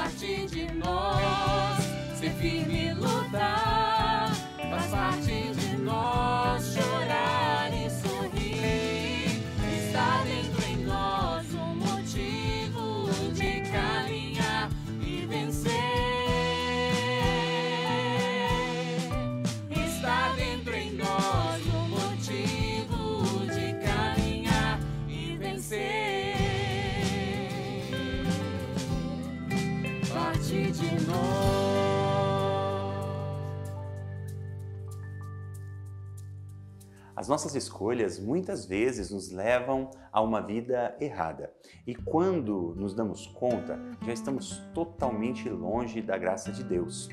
parte de nós. Ser firme e lutar faz parte de nós. Chorar e sorrir está dentro em nós. Um motivo de caminhar e vencer. Está dentro em nós um motivo de caminhar e vencer. Parte de nós. As nossas escolhas muitas vezes nos levam a uma vida errada. E quando nos damos conta, já estamos totalmente longe da graça de Deus.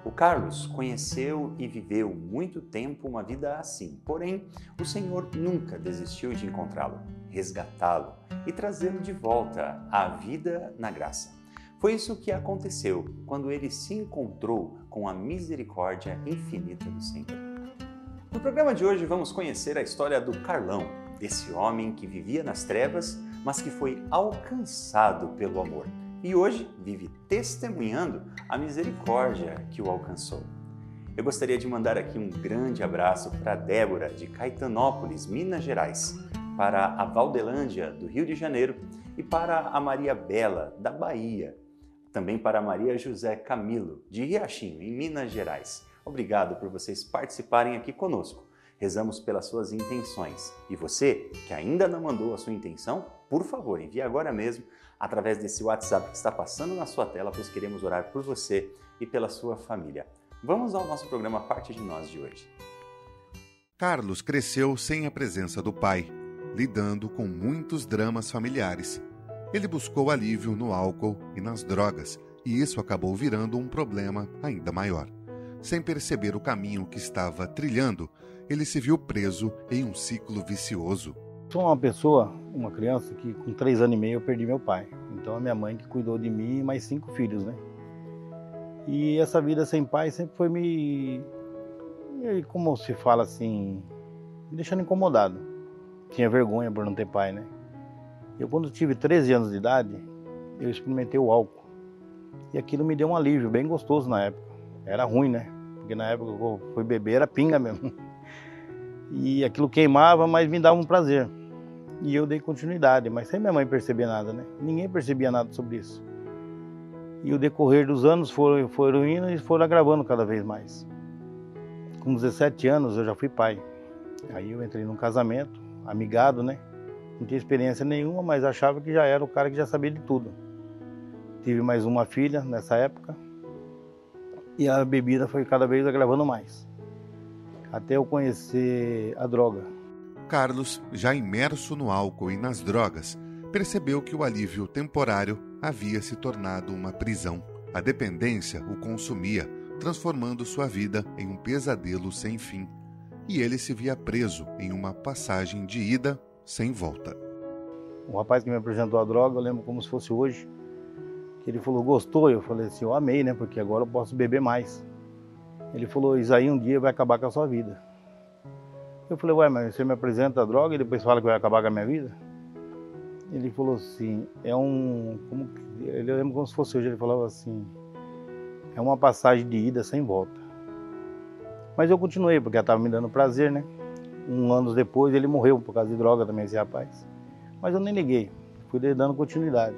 O Carlos conheceu e viveu muito tempo uma vida assim, porém, o Senhor nunca desistiu de encontrá-lo, resgatá-lo e trazê-lo de volta à vida na graça. Foi isso que aconteceu quando ele se encontrou com a misericórdia infinita do Senhor. No programa de hoje vamos conhecer a história do Carlão, desse homem que vivia nas trevas, mas que foi alcançado pelo amor. E hoje vive testemunhando a misericórdia que o alcançou. Eu gostaria de mandar aqui um grande abraço para a Débora, de Caetanópolis, Minas Gerais, para a Valdelândia, do Rio de Janeiro, e para a Maria Bela, da Bahia. Também para a Maria José Camilo, de Riachinho, em Minas Gerais. Obrigado por vocês participarem aqui conosco. Rezamos pelas suas intenções. E você, que ainda não mandou a sua intenção, por favor, envie agora mesmo através desse WhatsApp que está passando na sua tela, pois queremos orar por você e pela sua família. Vamos ao nosso programa Parte de Nós de hoje. Carlos cresceu sem a presença do pai, lidando com muitos dramas familiares. Ele buscou alívio no álcool e nas drogas, e isso acabou virando um problema ainda maior. Sem perceber o caminho que estava trilhando, ele se viu preso em um ciclo vicioso. Sou uma criança que com 3 anos e meio eu perdi meu pai. Então a minha mãe que cuidou de mim e mais 5 filhos, né? E essa vida sem pai sempre foi como se fala assim, me deixando incomodado. Tinha vergonha por não ter pai, né? Eu quando tive 13 anos de idade, eu experimentei o álcool. E aquilo me deu um alívio bem gostoso na época. Era ruim, né? Porque na época que eu fui beber era pinga mesmo. E aquilo queimava, mas me dava um prazer. E eu dei continuidade, mas sem minha mãe perceber nada, né? Ninguém percebia nada sobre isso. E o decorrer dos anos foram indo e foram agravando cada vez mais. Com 17 anos eu já fui pai. Aí eu entrei num casamento, amigado, né? Não tinha experiência nenhuma, mas achava que já era o cara que já sabia de tudo. Tive mais uma filha nessa época. E a bebida foi cada vez agravando mais, até eu conhecer a droga. Carlos, já imerso no álcool e nas drogas, percebeu que o alívio temporário havia se tornado uma prisão. A dependência o consumia, transformando sua vida em um pesadelo sem fim. E ele se via preso em uma passagem de ida sem volta. O rapaz que me apresentou a droga, eu lembro como se fosse hoje, que ele falou, gostou? Eu falei assim, eu amei, né? Porque agora eu posso beber mais. Ele falou, isso aí um dia vai acabar com a sua vida. Eu falei, ué, mas você me apresenta a droga e depois fala que vai acabar com a minha vida? Ele falou assim, eu lembro como se fosse hoje, ele falava assim, é uma passagem de ida sem volta. Mas eu continuei, porque ela estava me dando prazer, né? 1 ano depois ele morreu por causa de droga também, esse rapaz. Mas eu nem liguei, fui dando continuidade.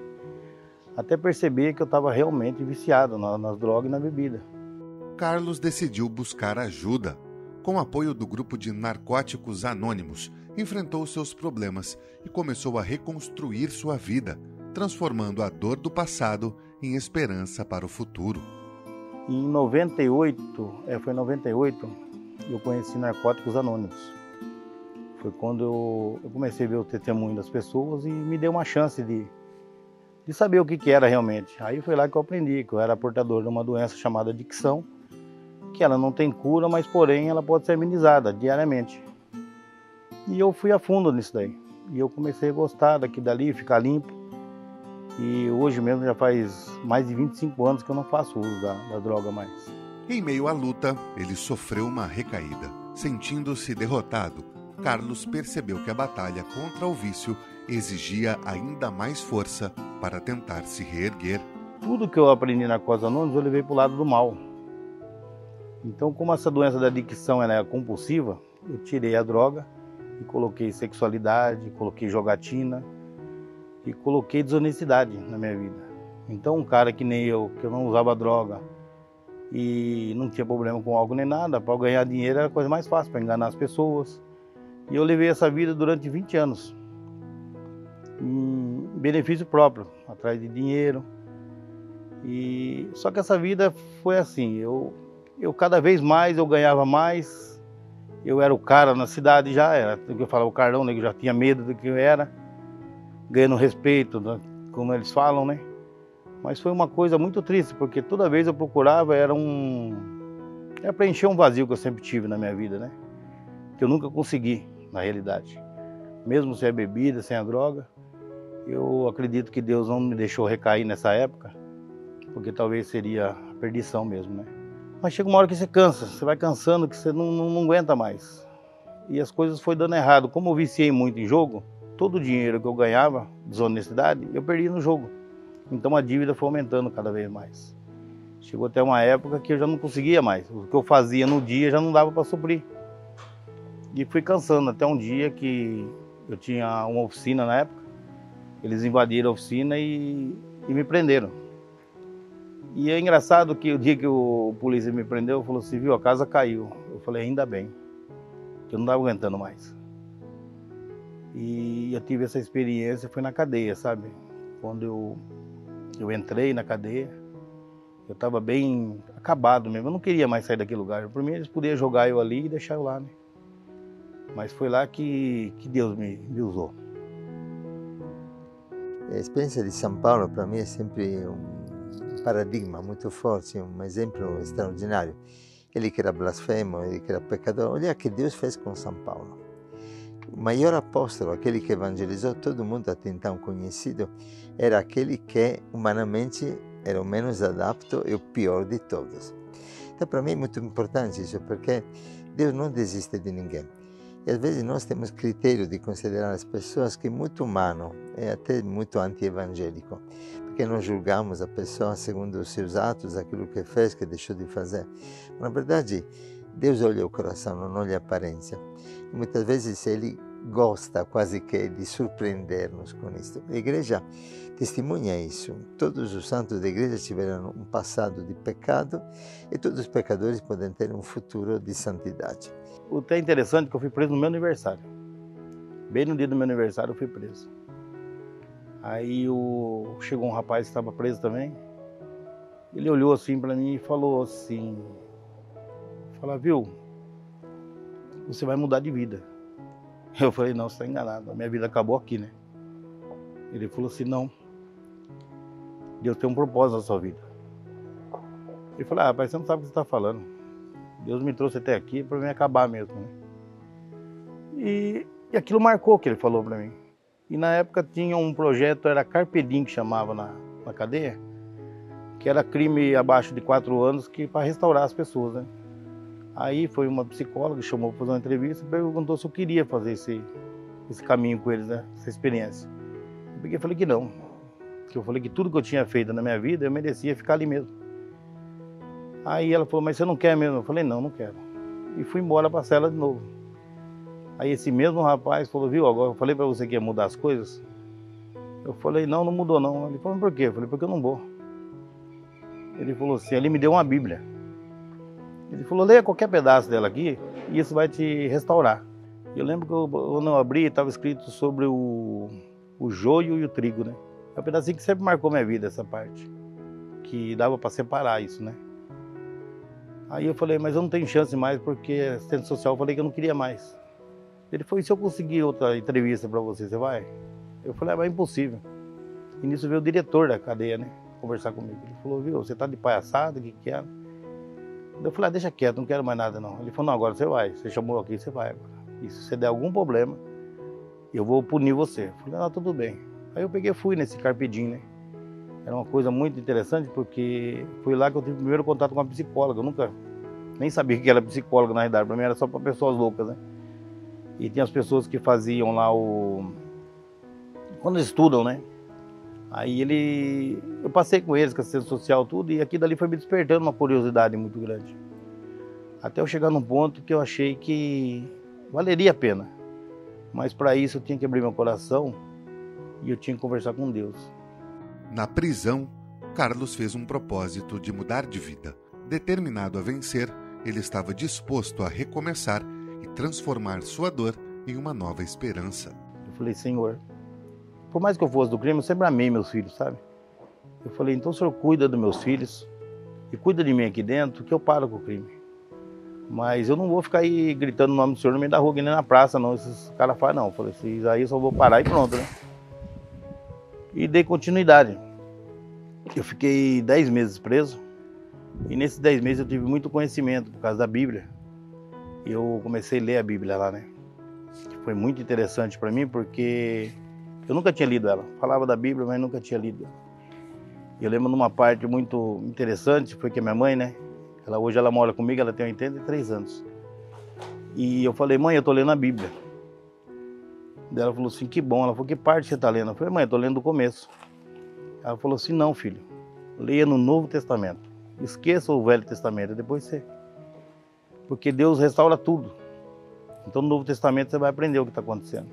Até perceber que eu estava realmente viciado nas drogas e na bebida. Carlos decidiu buscar ajuda. Com o apoio do grupo de Narcóticos Anônimos, enfrentou seus problemas e começou a reconstruir sua vida, transformando a dor do passado em esperança para o futuro. Em 98, eu conheci Narcóticos Anônimos. Foi quando eu comecei a ver o testemunho das pessoas e me deu uma chance de saber o que era realmente. Aí foi lá que eu aprendi que eu era portador de uma doença chamada adicção, que ela não tem cura, mas porém ela pode ser amenizada diariamente. E eu fui a fundo nisso daí. E eu comecei a gostar daqui e dali, ficar limpo. E hoje mesmo já faz mais de 25 anos que eu não faço uso da droga mais. Em meio à luta, ele sofreu uma recaída. Sentindo-se derrotado, Carlos percebeu que a batalha contra o vício exigia ainda mais força para tentar se reerguer. tudo que eu aprendi na Alcoólicos Anônimos eu levei para o lado do mal. Então, como essa doença da adicção ela é compulsiva, eu tirei a droga e coloquei sexualidade, coloquei jogatina e coloquei desonestidade na minha vida. Então, um cara que nem eu, que eu não usava droga e não tinha problema com álcool nem nada, para ganhar dinheiro era a coisa mais fácil, para enganar as pessoas. E eu levei essa vida durante 20 anos, em benefício próprio, atrás de dinheiro. Só que essa vida foi assim, eu cada vez mais eu ganhava mais, eu era o cara na cidade já, era o que eu falava, o Carlão, né, que eu já tinha medo do que eu era, ganhando respeito, né, como eles falam, né? Mas foi uma coisa muito triste, porque toda vez eu procurava, era preencher um vazio que eu sempre tive na minha vida, né? Que eu nunca consegui, na realidade. Mesmo sem a bebida, sem a droga, eu acredito que Deus não me deixou recair nessa época, porque talvez seria a perdição mesmo, né? Mas chega uma hora que você cansa, você vai cansando, que você não aguenta mais. E as coisas foram dando errado. Como eu viciei muito em jogo, todo o dinheiro que eu ganhava, desonestidade, eu perdi no jogo. Então a dívida foi aumentando cada vez mais. Chegou até uma época que eu já não conseguia mais. O que eu fazia no dia já não dava para suprir. E fui cansando até um dia que eu tinha uma oficina na época. Eles invadiram a oficina e me prenderam. E é engraçado que o dia que o polícia me prendeu, falou assim, viu, a casa caiu. Eu falei, ainda bem, que eu não estava aguentando mais. E eu tive essa experiência, foi na cadeia, sabe? Quando eu entrei na cadeia, eu estava bem acabado mesmo, eu não queria mais sair daquele lugar. Por mim, eles podiam jogar eu ali e deixar eu lá, né? Mas foi lá que Deus me usou. A experiência de São Paulo para mim é sempre um paradigma muito forte, um exemplo extraordinário. Ele que era blasfemo, ele que era pecador, olha o que Deus fez com São Paulo. O maior apóstolo, aquele que evangelizou todo mundo até então conhecido, era aquele que humanamente era o menos adapto e o pior de todos. Então para mim é muito importante isso, porque Deus não desiste de ninguém. E às vezes nós temos critério de considerar as pessoas que é muito humano e até muito anti-evangélico, porque nós julgamos a pessoa segundo os seus atos, aquilo que fez, que deixou de fazer. Mas, na verdade, Deus olha o coração, não olha a aparência. E muitas vezes Ele gosta quase que de surpreender-nos com isso. A igreja testemunha isso. Todos os santos da igreja tiveram um passado de pecado e todos os pecadores podem ter um futuro de santidade. O que é interessante é que eu fui preso no meu aniversário. Bem no dia do meu aniversário eu fui preso. Aí chegou um rapaz que estava preso também. Ele olhou assim para mim e falou assim, viu, você vai mudar de vida. Eu falei, não, você está enganado, a minha vida acabou aqui, né? Ele falou assim, não, Deus tem um propósito na sua vida. Eu falei, rapaz, você não sabe o que você está falando. Deus me trouxe até aqui para me acabar mesmo, né? E aquilo marcou o que ele falou para mim. E na época tinha um projeto, era Carpe Diem, que chamava na cadeia, que era crime abaixo de 4 anos para restaurar as pessoas, né? Aí foi uma psicóloga que chamou para fazer uma entrevista e perguntou se eu queria fazer esse caminho com eles, né? Essa experiência. Eu peguei e falei que não. Que eu falei que tudo que eu tinha feito na minha vida, eu merecia ficar ali mesmo. Aí ela falou, mas você não quer mesmo? Eu falei, não quero. E fui embora para a cela de novo. Aí esse mesmo rapaz falou, viu, agora eu falei para você que ia mudar as coisas. Eu falei, não mudou não. Ele falou, por quê? Eu falei, porque eu não vou. Ele falou assim, ele me deu uma Bíblia. Ele falou, leia qualquer pedaço dela aqui e isso vai te restaurar. Eu lembro que quando eu abri, estava escrito sobre o joio e o trigo, né? É um pedacinho que sempre marcou minha vida, essa parte. Que dava para separar isso, né? Aí eu falei, mas eu não tenho chance mais, porque assistente social eu falei que eu não queria mais. Ele falou, e se eu conseguir outra entrevista para você, você vai? Eu falei, mas é impossível. E nisso veio o diretor da cadeia, né? Conversar comigo. Ele falou, viu, você tá de palhaçada, o que é? Eu falei, deixa quieto, não quero mais nada não. Ele falou, não, agora você vai, você chamou aqui, você vai agora. E se você der algum problema, eu vou punir você. Eu falei, tudo bem. Aí eu peguei e fui nesse Carpe Diem, né? Era uma coisa muito interessante, porque foi lá que eu tive o primeiro contato com uma psicóloga. Eu nunca nem sabia que era psicóloga, na realidade. Para mim era só para pessoas loucas, né? E tinha as pessoas que faziam lá quando eles estudam, né? Aí eu passei com eles, com a assistência social, tudo, e aquilo dali foi me despertando uma curiosidade muito grande. Até eu chegar num ponto que eu achei que valeria a pena. Mas para isso eu tinha que abrir meu coração e eu tinha que conversar com Deus. Na prisão, Carlos fez um propósito de mudar de vida. Determinado a vencer, ele estava disposto a recomeçar e transformar sua dor em uma nova esperança. Eu falei, Senhor, por mais que eu fosse do crime, eu sempre amei meus filhos, sabe? Eu falei, então o Senhor cuida dos meus filhos e cuida de mim aqui dentro, que eu paro com o crime. Mas eu não vou ficar aí gritando o nome do Senhor no meio da rua, nem na praça, não. Esses caras fazem, não. Eu falei, se aí eu só vou parar e pronto, né? E dei continuidade. Eu fiquei 10 meses preso. E nesses 10 meses eu tive muito conhecimento por causa da Bíblia. Eu comecei a ler a Bíblia lá, né? Foi muito interessante para mim, porque eu nunca tinha lido ela. Falava da Bíblia, mas nunca tinha lido. Eu lembro de uma parte muito interessante, foi que a minha mãe, né? Hoje ela mora comigo, ela tem 83 anos. E eu falei, mãe, eu tô lendo a Bíblia. Daí ela falou assim, que bom. Ela falou, que parte você tá lendo? Eu falei, mãe, eu tô lendo do começo. Ela falou assim, não, filho, leia no Novo Testamento. Esqueça o Velho Testamento, depois você... Porque Deus restaura tudo. Então no Novo Testamento você vai aprender o que está acontecendo.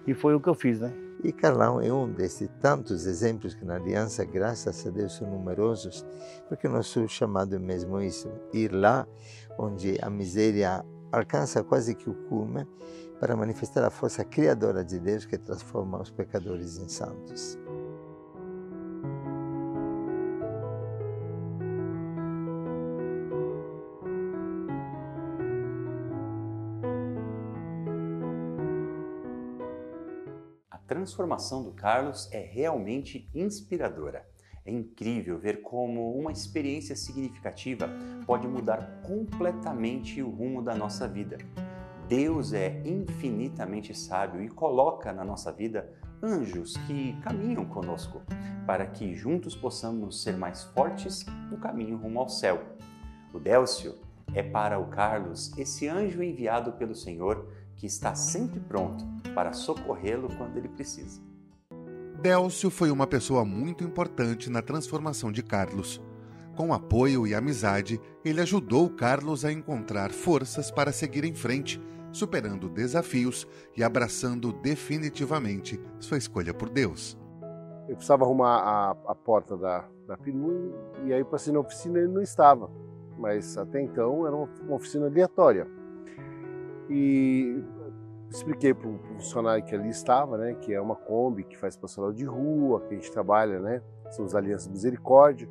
E foi o que eu fiz, né? E Carlão é um desses tantos exemplos que na aliança, graças a Deus, são numerosos, porque o nosso chamado é mesmo isso, ir lá onde a miséria alcança quase que o cume, para manifestar a força criadora de Deus que transforma os pecadores em santos. A transformação do Carlos é realmente inspiradora. É incrível ver como uma experiência significativa pode mudar completamente o rumo da nossa vida. Deus é infinitamente sábio e coloca na nossa vida anjos que caminham conosco, para que juntos possamos ser mais fortes no caminho rumo ao céu. O Délcio é para o Carlos esse anjo enviado pelo Senhor que está sempre pronto para socorrê-lo quando ele precisa. Délcio foi uma pessoa muito importante na transformação de Carlos. Com apoio e amizade, ele ajudou Carlos a encontrar forças para seguir em frente, superando desafios e abraçando definitivamente sua escolha por Deus. Eu precisava arrumar a porta da perua e aí passei na oficina e ele não estava. Mas até então era uma oficina aleatória. E expliquei para o funcionário que ali estava, né, que é uma Kombi que faz pastoral de rua, que a gente trabalha, né, são os Alianças Misericórdia.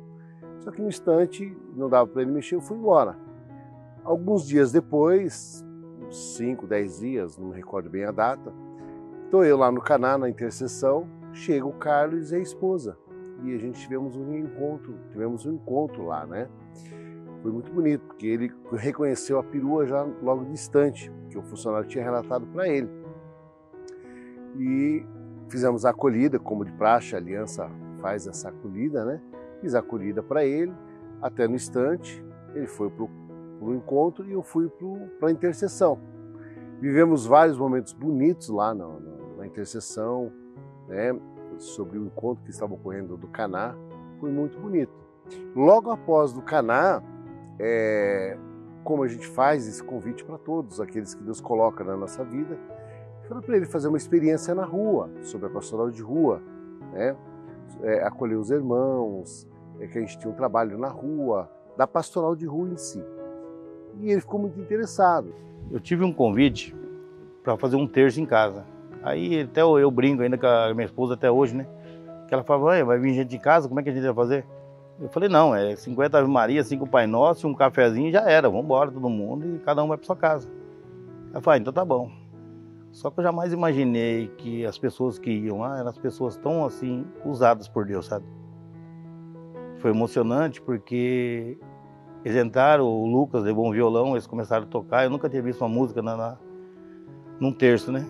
Só que no instante não dava para ele mexer, eu fui embora. Alguns dias depois, 5, 10 dias, não me recordo bem a data, estou eu lá no Caná, na intercessão, chega o Carlos e a esposa. E a gente tivemos um encontro lá, né? Foi muito bonito, porque ele reconheceu a perua já logo distante, que o funcionário tinha relatado para ele. E fizemos a acolhida, como de praxe, a aliança faz essa acolhida, né? Fiz a acolhida para ele, até no instante, ele foi para o encontro e eu fui para a intercessão. Vivemos vários momentos bonitos lá na intercessão, né? Sobre o encontro que estava ocorrendo do Caná, foi muito bonito. Logo após do Caná, como a gente faz esse convite para todos, aqueles que Deus coloca na nossa vida, fala para ele fazer uma experiência na rua, sobre a pastoral de rua, né? Acolher os irmãos, que a gente tinha um trabalho na rua, da pastoral de rua em si. E ele ficou muito interessado. Eu tive um convite para fazer um terço em casa. Aí até eu brinco ainda com a minha esposa até hoje, né? Que ela fala, vai vir gente em casa, como é que a gente vai fazer? Eu falei, não, 50 Ave Maria, 5 Pai Nosso, um cafezinho, já era, vamos embora todo mundo e cada um vai para sua casa. Ela falou, então tá bom. Só que eu jamais imaginei que as pessoas que iam lá eram as pessoas tão assim, usadas por Deus, sabe? Foi emocionante porque eles entraram, o Lucas levou um violão, eles começaram a tocar, eu nunca tinha visto uma música num terço, né?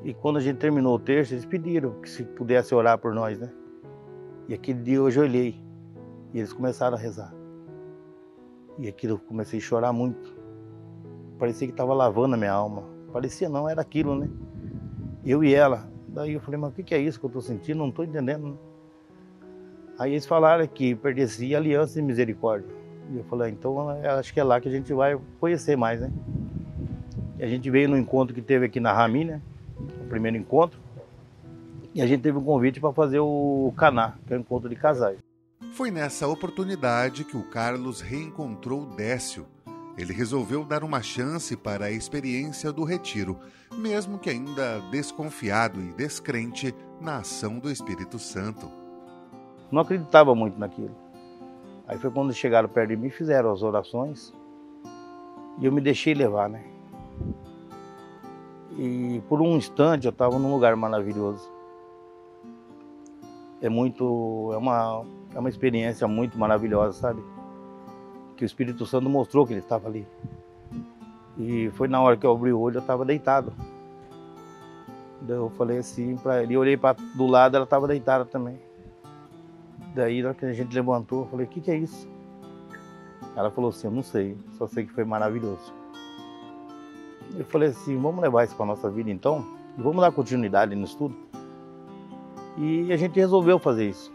E quando a gente terminou o terço, eles pediram que se pudesse orar por nós, né? E aquele dia eu ajoelhei. E eles começaram a rezar. E aquilo eu comecei a chorar muito. Parecia que estava lavando a minha alma. Parecia não, era aquilo, né? Eu e ela. Daí eu falei, mas o que é isso que eu estou sentindo? Não estou entendendo. Aí eles falaram que pertencia à Aliança de Misericórdia. E eu falei, então acho que é lá que a gente vai conhecer mais, né? E a gente veio no encontro que teve aqui na Rami, né? O primeiro encontro. E a gente teve um convite para fazer o Caná, que é o encontro de casais. Foi nessa oportunidade que o Carlos reencontrou Décio. Ele resolveu dar uma chance para a experiência do retiro, mesmo que ainda desconfiado e descrente na ação do Espírito Santo. Não acreditava muito naquilo. Aí foi quando chegaram perto de mim, fizeram as orações e eu me deixei levar, né? E por um instante eu estava num lugar maravilhoso. É uma experiência muito maravilhosa, sabe? Que o Espírito Santo mostrou que ele estava ali. E foi na hora que eu abri o olho, eu estava deitado. Daí eu falei assim para ele, eu olhei do lado, ela estava deitada também. Daí, na hora que a gente levantou, eu falei, o que é isso? Ela falou assim, eu não sei, só sei que foi maravilhoso. Eu falei assim, vamos levar isso para a nossa vida então, e vamos dar continuidade no estudo. E a gente resolveu fazer isso.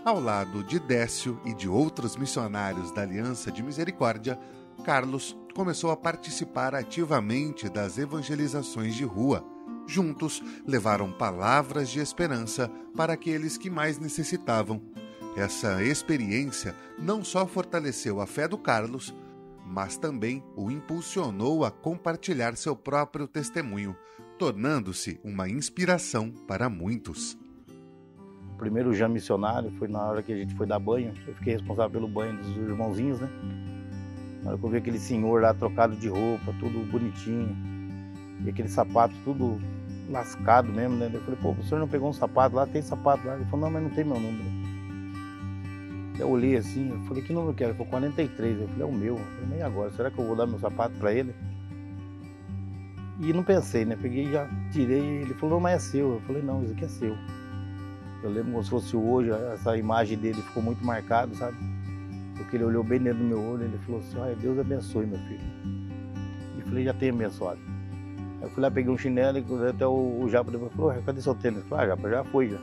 Ao lado de Décio e de outros missionários da Aliança de Misericórdia, Carlos começou a participar ativamente das evangelizações de rua. Juntos, levaram palavras de esperança para aqueles que mais necessitavam. Essa experiência não só fortaleceu a fé do Carlos, mas também o impulsionou a compartilhar seu próprio testemunho, tornando-se uma inspiração para muitos. O primeiro jam missionário foi na hora que a gente foi dar banho. Eu fiquei responsável pelo banho dos irmãozinhos, né? Na hora que eu vi aquele senhor lá trocado de roupa, tudo bonitinho, e aquele sapato tudo lascado mesmo, né? Eu falei, pô, o senhor não pegou um sapato lá? Tem sapato lá. Ele falou, não, mas não tem meu número. Eu olhei assim, eu falei, que número que era? Ele falou, 43. Eu falei, é o meu. Eu falei, nem agora, será que eu vou dar meu sapato para ele? E não pensei, né? Peguei e já tirei. Ele falou, não, mas é seu. Eu falei, não, isso aqui é seu. Eu lembro como se fosse hoje, essa imagem dele ficou muito marcada, sabe? Porque ele olhou bem dentro do meu olho e ele falou assim, olha, Deus abençoe, meu filho. E eu falei, já tem abençoado. Aí eu fui lá, peguei um chinelo e até o Japa depois falou, cadê seu tênis? Eu falei, Japa, já foi já.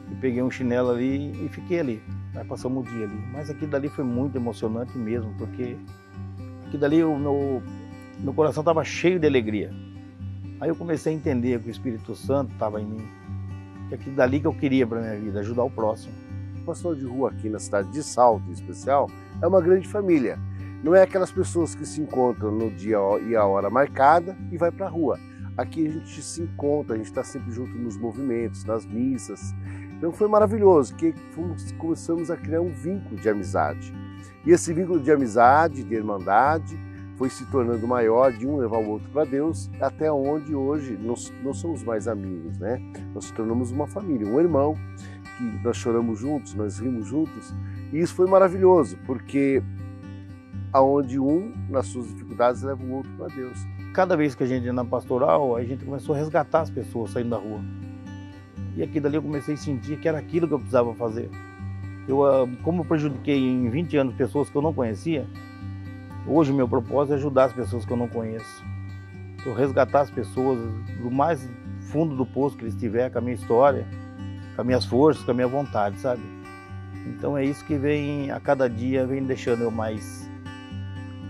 E peguei um chinelo ali e fiquei ali. Aí passamos o dia ali. Mas aquilo dali foi muito emocionante mesmo, porque aquilo dali o meu coração estava cheio de alegria. Aí eu comecei a entender que o Espírito Santo estava em mim. Que aquilo dali que eu queria para minha vida, ajudar o próximo. O pastor de rua aqui na cidade de Salto, em especial, é uma grande família. Não é aquelas pessoas que se encontram no dia e a hora marcada e vai para a rua. Aqui a gente se encontra, a gente está sempre junto nos movimentos, nas missas. Então foi maravilhoso, que começamos a criar um vínculo de amizade. E esse vínculo de amizade, de irmandade, foi se tornando maior, de um levar o outro para Deus, até onde hoje nós somos mais amigos, né? Nós nos tornamos uma família, um irmão, que nós choramos juntos, nós rimos juntos, e isso foi maravilhoso, porque aonde um, nas suas dificuldades, leva o outro para Deus. Cada vez que a gente ia na pastoral, a gente começou a resgatar as pessoas saindo da rua. E aqui dali eu comecei a sentir que era aquilo que eu precisava fazer. Como eu prejudiquei em 20 anos pessoas que eu não conhecia, hoje o meu propósito é ajudar as pessoas que eu não conheço. Eu resgatar as pessoas do mais fundo do poço que eles tiverem, com a minha história, com as minhas forças, com a minha vontade, sabe? Então é isso que vem, a cada dia, vem deixando eu mais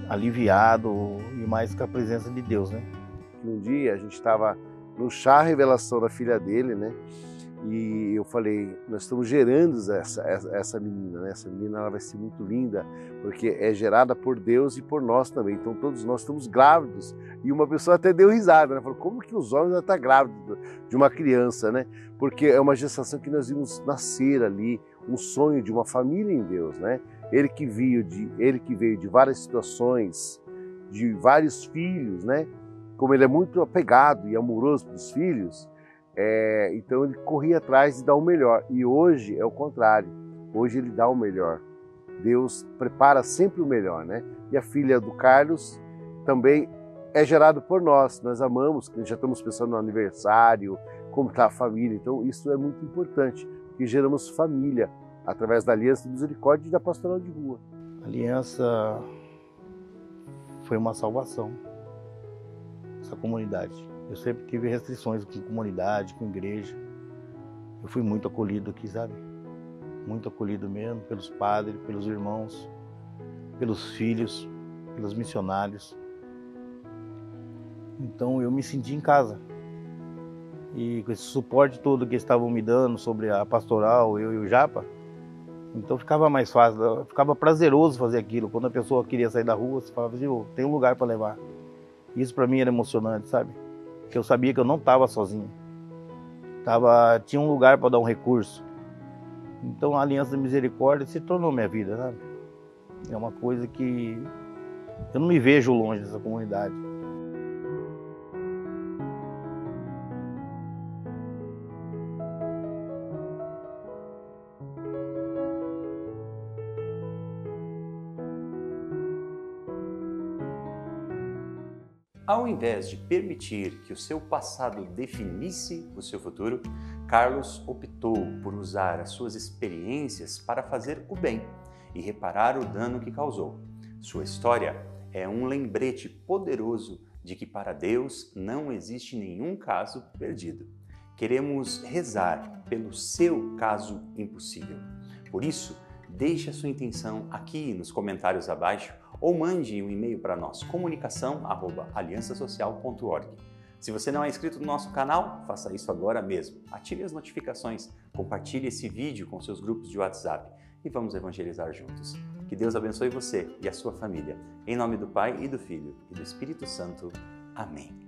aliviado e mais com a presença de Deus, né? Um dia a gente estava no chá revelação da filha dele, né? E eu falei, nós estamos gerando essa menina, né? Essa menina ela vai ser muito linda, porque é gerada por Deus e por nós também. Então todos nós estamos grávidos. E uma pessoa até deu risada, né? Falou, como que os homens vão estar grávidos de uma criança, né? Porque é uma gestação que nós vimos nascer ali, um sonho de uma família em Deus, né? Ele que veio de várias situações, de vários filhos, né? Como ele é muito apegado e amoroso para os filhos, então ele corria atrás de dar o melhor. E hoje é o contrário. Hoje ele dá o melhor. Deus prepara sempre o melhor, né? E a filha do Carlos também é gerada por nós. Nós amamos, já estamos pensando no aniversário, como está a família. Então isso é muito importante, porque geramos família através da Aliança de Misericórdia e da Pastoral de Rua. A aliança foi uma salvação, essa comunidade. Eu sempre tive restrições com comunidade, com igreja. Eu fui muito acolhido aqui, sabe? muito acolhido mesmo, pelos padres, pelos irmãos, pelos filhos, pelos missionários. Então eu me senti em casa. E com esse suporte todo que eles estavam me dando sobre a pastoral, eu e o Japa, então ficava mais fácil, ficava prazeroso fazer aquilo. Quando a pessoa queria sair da rua, você falava assim, tem um lugar para levar. Isso para mim era emocionante, sabe? Porque eu sabia que eu não estava sozinho. Tinha um lugar para dar um recurso. Então a Aliança da Misericórdia se tornou minha vida, sabe? É uma coisa que eu não me vejo longe dessa comunidade. Ao invés de permitir que o seu passado definisse o seu futuro, Carlos optou por usar as suas experiências para fazer o bem e reparar o dano que causou. Sua história é um lembrete poderoso de que para Deus não existe nenhum caso perdido. Queremos rezar pelo seu caso impossível. Por isso, deixe a sua intenção aqui nos comentários abaixo ou mande um e-mail para nós, comunicação@aliançasocial.org. Se você não é inscrito no nosso canal, faça isso agora mesmo. Ative as notificações, compartilhe esse vídeo com seus grupos de WhatsApp e vamos evangelizar juntos. Que Deus abençoe você e a sua família. Em nome do Pai e do Filho e do Espírito Santo. Amém.